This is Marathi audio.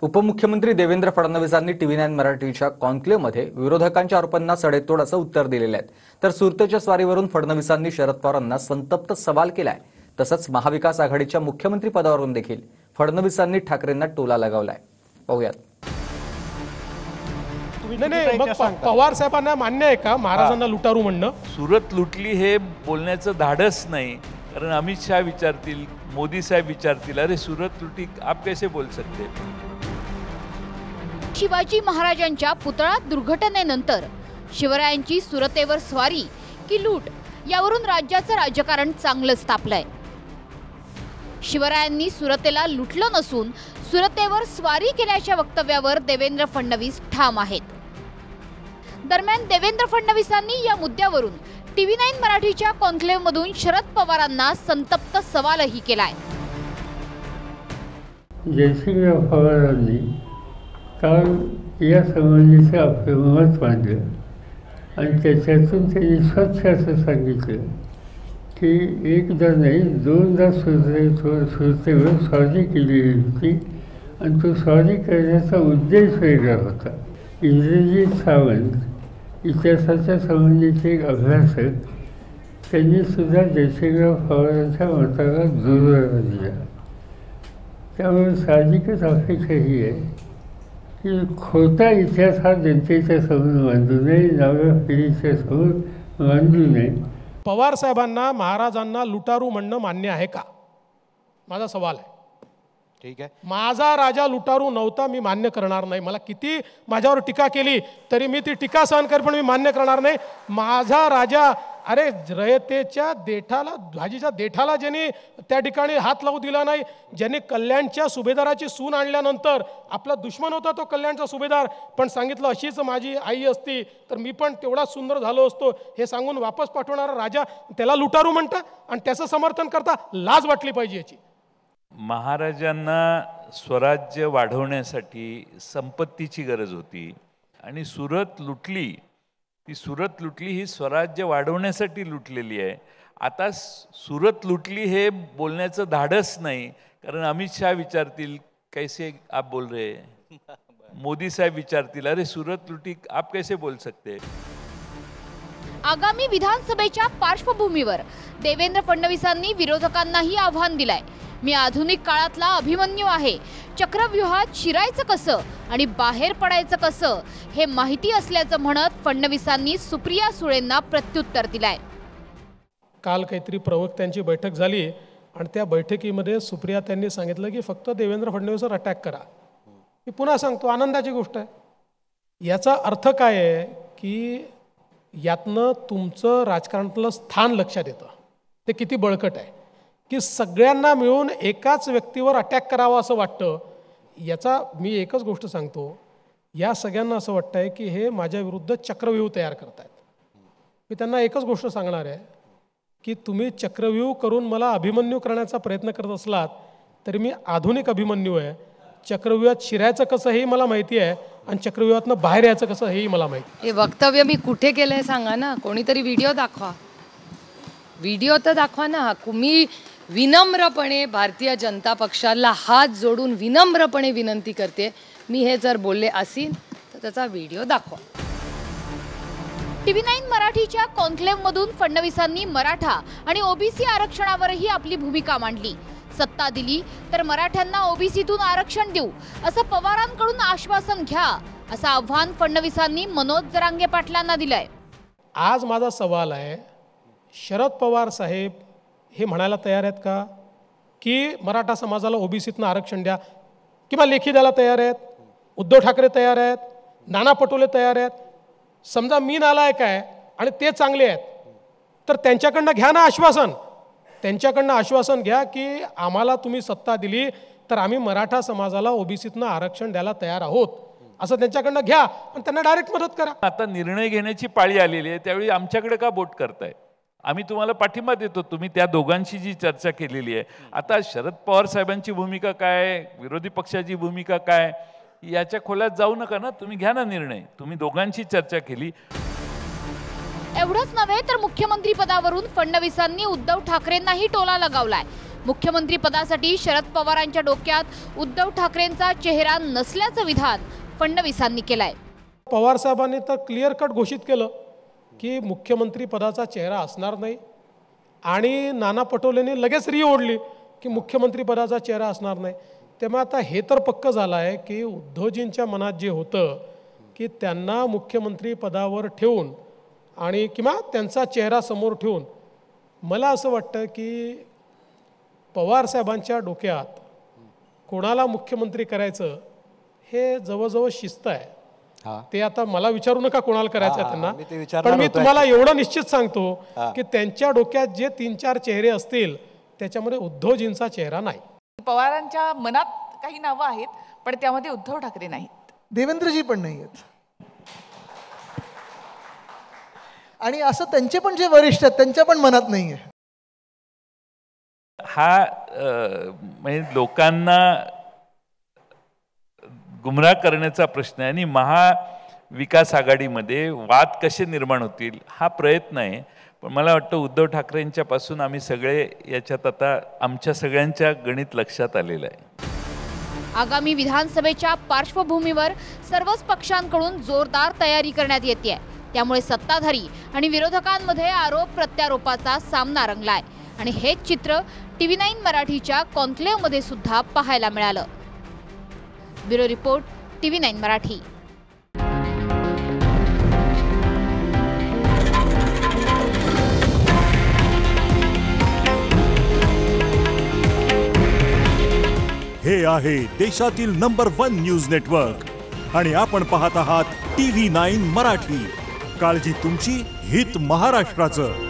उपमुख्यमंत्री देवेंद्र फडणवीसांनी TV9 मराठीच्या कॉन्क्लेव्हमध्ये विरोधकांच्या आरोपांना सडेतोड असं उत्तर दिलेलं आहे। तर सुरतेच्या स्वारीवरून फडणवीसांनी शरद पवारांना संतप्त सवाल केलाय। तसंच महाविकास आघाडीच्या मुख्यमंत्री पदावरून देखील फडणवीसांनी ठाकरेंना टोला लगावलाय। पाहूयात। पवार साहेबांना मान्य आहे का महाराजांना लुटारू म्हणणं? सुरत लुटली हे बोलण्याचं धाडस नाही, कारण अमित शाह विचारतील, मोदी साहेब विचारतील, अरे सुरत लुटी आप कैसे बोल सकते? शिवाजी महाराजांच्या पुतळा दुर्घटनेनंतर शिवरायांची सुरतेवर स्वारी की लूट यावरून राज्याचं राजकारण चांगलंच तापलंय। शिवरायांनी सुरतेला लुटलं नसून सुरतेवर स्वारी केल्याच्या वक्तव्यावर देवेंद्र फडणवीस ठाम आहेत। दरम्यान देवेंद्र फडणवीसांनी या मुद्द्यावरून TV9 मराठीच्या कॉन्क्लेव्हमधून शरद पवारांना संतप्त सवालही केलाय। जयसिंगराव पवारांनी काल या संबंधीचं आपलं मत मांडलं आणि त्याच्यातून त्यांनी स्वच्छ असं सांगितलं की एकदा नाही दोनदा सुरतेवर स्वारी केलेली होती आणि तो स्वारी करण्याचा उद्देश वेगळा होता। इंद्रजीत सावंत इतिहासाच्या संबंधीचे एक अभ्यासक त्यांनी सुद्धा जयसिंगराव पवारांच्या मताला दुजोरा दिला। त्यामुळे साहजिकच अपेक्षा ही आहे की खोटा इतिहास हा जनतेच्या समोर मांडू नये, नव्या पिढीच्या समोर मांडू नये। पवार साहेबांना महाराजांना लुटारू म्हणणं मान्य आहे का? माझा सवाल आहे। ठीक आहे, माझा राजा लुटारू नव्हता, मी मान्य करणार नाही। मला किती माझ्यावर टीका केली तरी मी ती टीका सहन करेन, पण मी मान्य करणार नाही। माझा राजा, अरे रयतेच्या देठाला, भाजीच्या देठाला ज्यांनी त्या ठिकाणी हात लावू दिला नाही, ज्यांनी कल्याणच्या सुभेदाराची सून आणल्यानंतर आपला दुश्मन होता तो कल्याणचा सुभेदार, पण सांगितलं अशीच माझी आई असती तर मी पण तेवढाच सुंदर झालो असतो, हे सांगून वापस पाठवणारा राजा, त्याला लुटारू म्हणता आणि त्याचं समर्थन करता? लाज वाटली पाहिजे याची। महाराजांना स्वराज्य वाढवण्यासाठी संपत्तीची गरज होती आणि सुरत लुटली, ती सुरत लुटली ही स्वराज्य वाढवण्यासाठी लुटलेली आहे। आता सुरत लुटली हे बोलण्याचं धाडस नाही, कारण अमित शाह विचारतील, कैसे आप बोल रहे? मोदी साहेब विचारतील, अरे सुरत लुटी आप कैसे बोल सकते? आगामी विधानसभेच्या पार्श्वभूमीवर देवेंद्र फडणवीसांनी विरोधकांनाही आव्हान दिलंय। मी आधुनिक काळातला अभिमन्यू आहे, चक्रव्यूहात शिरायचं कसं आणि बाहेर पडायचं कसं हे माहिती असल्याचं म्हणत फडणवीसांनी सुप्रिया सुळेंना प्रत्युत्तर दिलंय। काल काहीतरी प्रवक्त्यांची बैठक झाली आणि त्या बैठकीमध्ये सुप्रिया त्यांनी सांगितलं की फक्त देवेंद्र फडणवीसवर अटॅक करा। मी पुन्हा सांगतो, आनंदाची गोष्ट आहे। याचा अर्थ काय आहे की यातनं तुमचं राजकारणातलं स्थान लक्षात येतं, ते किती बळकट आहे की सगळ्यांना मिळून एकाच व्यक्तीवर अटॅक करावा असं वाटतं। याचा मी एकच गोष्ट सांगतो, या सगळ्यांना असं वाटतं आहे की हे माझ्या विरुद्ध चक्रव्यूह तयार करतायत। मी त्यांना एकच गोष्ट सांगणार आहे की तुम्ही चक्रव्यूह करून मला अभिमन्यू करण्याचा प्रयत्न करत असलात तरी मी आधुनिक अभिमन्यू आहे। चक्रव्यूहात शिरायचं कसं हेही मला माहिती आहे आणि चक्रव्यूहातनं बाहेर यायचं कसं हेही मला माहिती आहे। हे वक्तव्य मी कुठे केलंय सांगा ना, कोणीतरी व्हिडिओ दाखवा, व्हिडिओ तर दाखवा ना। मी विनम्रपणे भारतीय जनता पक्षाला हात जोडून विनम्रपणे विनंती करते, मी हे जर बोलले असेल तर त्याचा व्हिडिओ दाखवा। TV9 मराठीच्या कॉन्क्लेव्हमधून फडणवीसांनी मराठा आणि ओबीसी आरक्षणावरही आपली भूमिका मांडली। सत्ता दिली तर मराठ्यांना ओबीसीतून आरक्षण देऊ असं पवारांकडून आश्वासन घ्या, असं आव्हान फडणवीसांनी मनोज जरांगे पाटलांना दिलंय। आज माझा सवाल आहे, शरद पवार साहेब हे म्हणायला तयार आहेत का की मराठा समाजाला ओबीसीतनं आरक्षण द्या, किंवा लेखी द्यायला तयार आहेत? उद्धव ठाकरे तयार आहेत, नाना पटोले तयार आहेत। समजा मी नालायक आहे आणि ते चांगले आहेत तर त्यांच्याकडनं घ्या ना आश्वासन, त्यांच्याकडनं आश्वासन घ्या की आम्हाला तुम्ही सत्ता दिली तर आम्ही मराठा समाजाला ओबीसीतनं आरक्षण द्यायला तयार आहोत, असं त्यांच्याकडनं घ्या आणि त्यांना डायरेक्ट मदत करा। आता निर्णय घेण्याची पाळी आलेली आहे, त्यावेळी आमच्याकडे का बोट करताय? आम्ही तुम्हाला पाठिंबा देतो, तुम्ही त्या दोघांची जी चर्चा केलेली आहे। आता शरद पवार साहेबांची भूमिका काय, विरोधी पक्षाची भूमिका काय, याच्या खोलात जाऊ नका ना, तुम्ही घ्या ना निर्णय, तुम्ही दोघांची चर्चा केली। एवढंच नव्हे तर मुख्यमंत्री पदावरून फडणवीसांनी उद्धव ठाकरेंनाही टोला लगावलाय। मुख्यमंत्री पदासाठी शरद पवारांच्या डोक्यात उद्धव ठाकरेंचा चेहरा नसल्याचं विधान फडणवीसांनी केलंय. पवार साहेबांनी तर क्लिअर कट घोषित केलं की मुख्यमंत्री पदाचा चेहरा असणार नाही आणि नाना पटोलेंनी लगेच ओढली की मुख्यमंत्री पदाचा चेहरा असणार नाही. त्यामुळे आता हे तर पक्क झालं आहे की उद्धवजींच्या मनात जे होतं की त्यांना मुख्यमंत्री पदावर ठेवून आणि किंवा त्यांचा चेहरा समोर ठेवून, मला असं वाटतं की पवारसाहेबांच्या डोक्यात कोणाला मुख्यमंत्री करायचं हे जवळजवळ शिस्त आहे. ते आता मला विचारू नका कोणाला करायचं आहे त्यांना, पण मी तुम्हाला एवढं निश्चित सांगतो की त्यांच्या डोक्यात जे 3-4 चेहरे असतील त्याच्यामध्ये उद्धवजींचा चेहरा नाही. पवारांच्या मनात काही नावं आहेत पण त्यामध्ये उद्धव ठाकरे नाहीत, देवेंद्रजी पण नाही आहेत. आणि असं त्यांचे पण जे वरिष्ठ आहेत त्यांच्या पण मनात नाही आहे. हा म्हणजे लोकांना गुमराह करण्याचा प्रश्न आहे आणि महाविकास आघाडीमध्ये वाद कसे निर्माण होतील हा प्रयत्न आहे. पण मला वाटतं उद्धव ठाकरेंच्या पासून आम्ही सगळे याच्यात आता आमच्या सगळ्यांच्या गणित लक्षात आलेलं आहे. आगामी विधानसभेच्या पार्श्वभूमीवर सर्वच पक्षांकडून जोरदार तयारी करण्यात येते. त्यामुळे सत्ताधारी आणि विरोधकांमध्ये आरोप प्रत्यारोपाचा सामना रंगलाय आणि हेच चित्र TV9 मराठीच्या कॉन्क्लेव्हमध्ये सुद्धा पाहायला मिळालं. Bureau report, TV9 Marathi. हे आहे देशातील नंबर 1 न्यूज नेटवर्क आणि आपण पाहत आहात TV9 मराठी. काळजी तुमची, हित महाराष्ट्राचं.